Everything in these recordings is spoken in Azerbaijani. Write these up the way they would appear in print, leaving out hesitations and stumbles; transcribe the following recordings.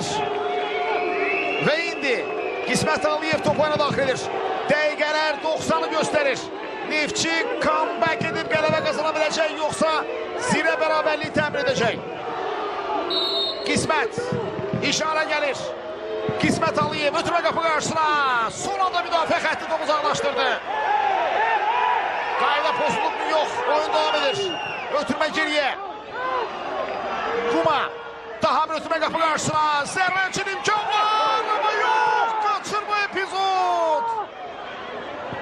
Yazır. Ve indi. Qismət Aliyev top oyuna daxil edir. Dəqiqələr 90'ı göstərir. Neftçi comeback edib qələbə qazana biləcək, yoxsa zirə bərabərliyi təmin edəcək. Qismət işarə gəlir. Qismət Aliyev ötürmə qapı qarşısına. Son anda müdafiə xətti topu uzaqlaşdırdı. Qayda pozulub mu? Yox. Oyun devam edir. Ötürmə geriyə. Kuma. Daha bir ötürmə qapı qarşısına. Zərrə üçün imkan var. Ama yox. Kaçırma epizod.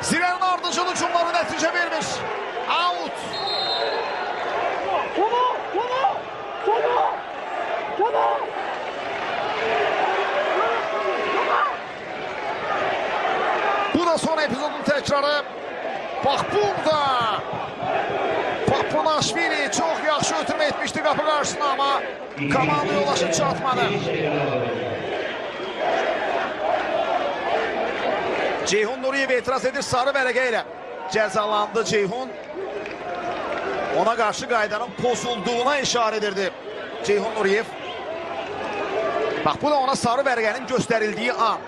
Zirənin ardıcıl hücumları nəticə vermiş. Out. Bu da son epizodun təkrarı. Bax burada. Papunaşvili çox yaxşı ötürmə etmişdi qapı qarşısına, amma komanda yoldaşı çatmadı. Ceyhun Nuriyev etiraz edir sarı vərəqə ilə. Cəzalandı Ceyhun. Ona qarşı qaydanın pozulduğuna işarə edirdi Ceyhun Nuriyev. Bax bu da ona sarı vərəqənin göstərildiyi an.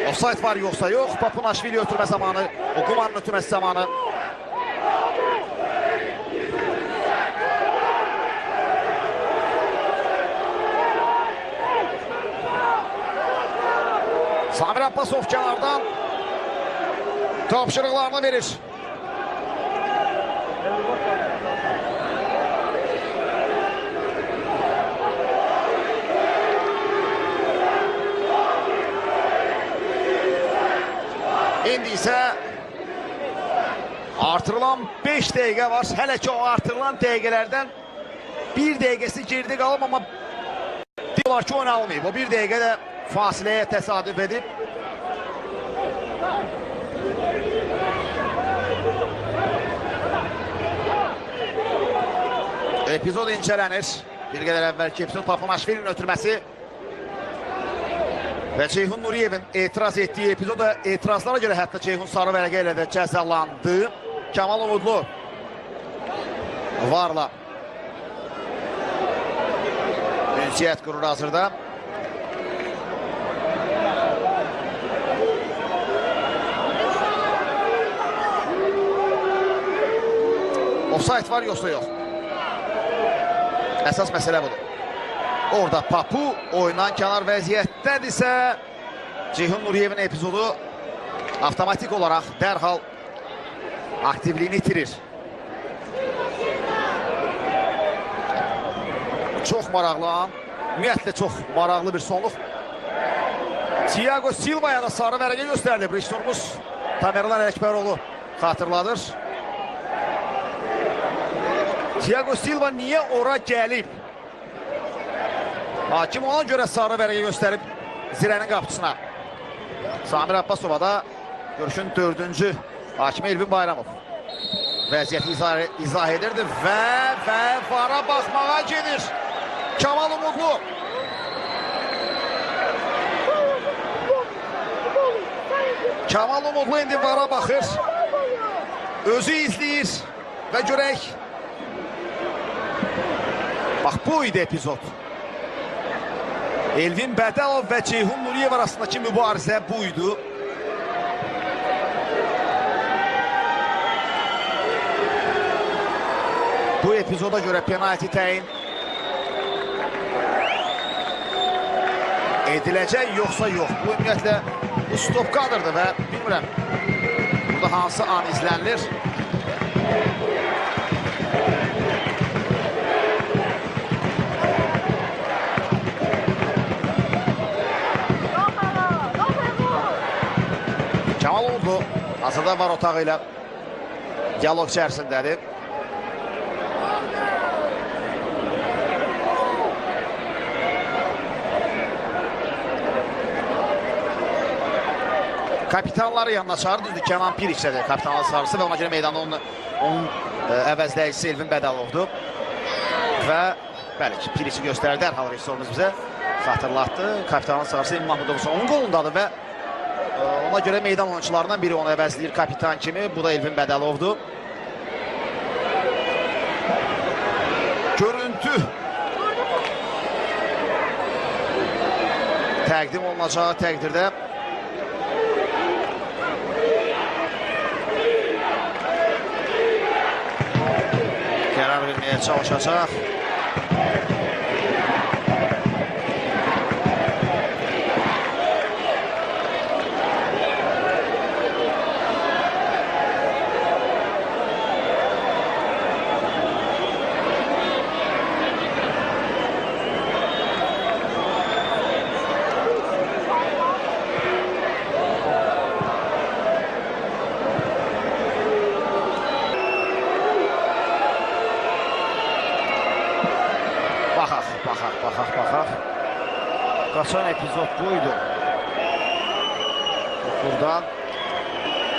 Offside var yoxsa yox. Papunaşvili ötürmə zamanı. Okumanın ötürməsi zamanı. Samir Abbasov kənardan tapşırıqlarını verir. İndi isə artırılan 5 dəqiqə var. Hələ ki o artırılan dəqiqələrdən 1 dəqiqəsi geride qalıb, amma diyorlar ki oyun almayıb. O 1 dəqiqə də fasiləyə təsadüf edib. Epizod incələnir. Bir qədər əvvəlki epizod Papunaşvilinin ötürməsi və Ceyhun Nuriyevin etiraz etdiyi epizoda etirazlara görə hətta Ceyhun sarı vərəqə ilə də cəzalandı. Kamal Umudlu varla ünsiyyət qurur hazırda. Offside var yoxsa yox. Əsas məsələ budur. Orada Papu oyundan kənar vəziyyətdədirsə Ceyhun Nuriyevin epizodu avtomatik olaraq dərhal aktivliyini itirir. Çox maraqlı an. Ümumiyyətlə çox maraqlı bir sonluq. Thiago Silva'ya da sarı vərəqə göstərdi. Rejissorumuz Tamerlan Ələkbəroğlu xatırladır. Thiago Silva niyə ora gəlib? Hakim ona görə sarı vərəqə göstərib zirənin qapısına. Samir Abbasova da görüşün 4-cü hakimi Elvin Bayramov vəziyyəti izah edirdi və vara baxmağa gedir Kamal Umudlu. Kamal Umudlu indi vara baxır, özü izləyir və görək. Bax bu idi epizod. Elvin Bədəlov və Ceyhun Nuriyev arasındakı mübarizə buydu. Bu epizoda görə penalti təyin ediləcək yoxsa yox. Bu ümumiyyətlə bu stop kadrdır və bilmirəm burada hansı an izlənilir. Kamal Umudlu hazırda var otağı ilə diyalog içərisindədir. Kapitanları yanına çağırdı. Düzdür, Kenan Piriç'ədir kapitanlar sarısı və ona görə meydanda onun əvəzləyicisi Elvin Bədəlovdur. Və bəli ki, Piriç'i göstərdi dərhal rejissorumuz bizə xatırlatdı. Kapitanın sarısı İlmin Mahmudovuz onun qolundadır və ona görə meydan oyuncularından biri onu əvəzləyir kapitan kimi. Bu da Elvin Bədəlovdur. Görüntü təqdim olunacağı təqdirdə qərar verməyə çalışacaq. Baxaq. Qaçan epizod buydu. Buradan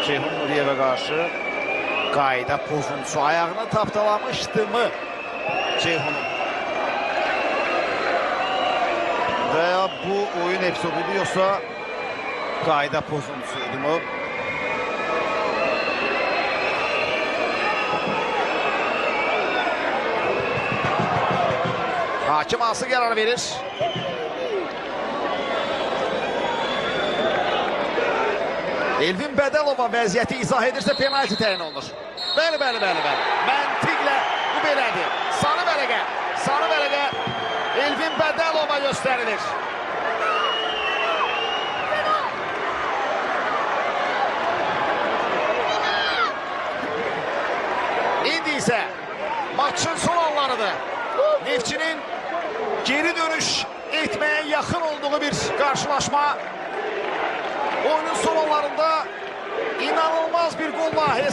Ceyhun Nuriyevə qarşı qayda pozuntusu ayağını tapdalamışdı mı Ceyhun'un? Və ya bu oyun epizodu yoxsa qayda pozuntusuydu mu? Hakim hansı qərar verir? Elvin Bədəlova vəziyyəti izah edirsə penalti təyin olunur. Bəli. Məntiqlə bu belədir. Sarı vərəqə Elvin Bədəlova göstərilir. İndi isə maçın son anlarıdır. Neftçinin geri dönüş etməyə yaxın olduğu bir qarşılaşma. Oyunun son anlarında inanılmaz bir golla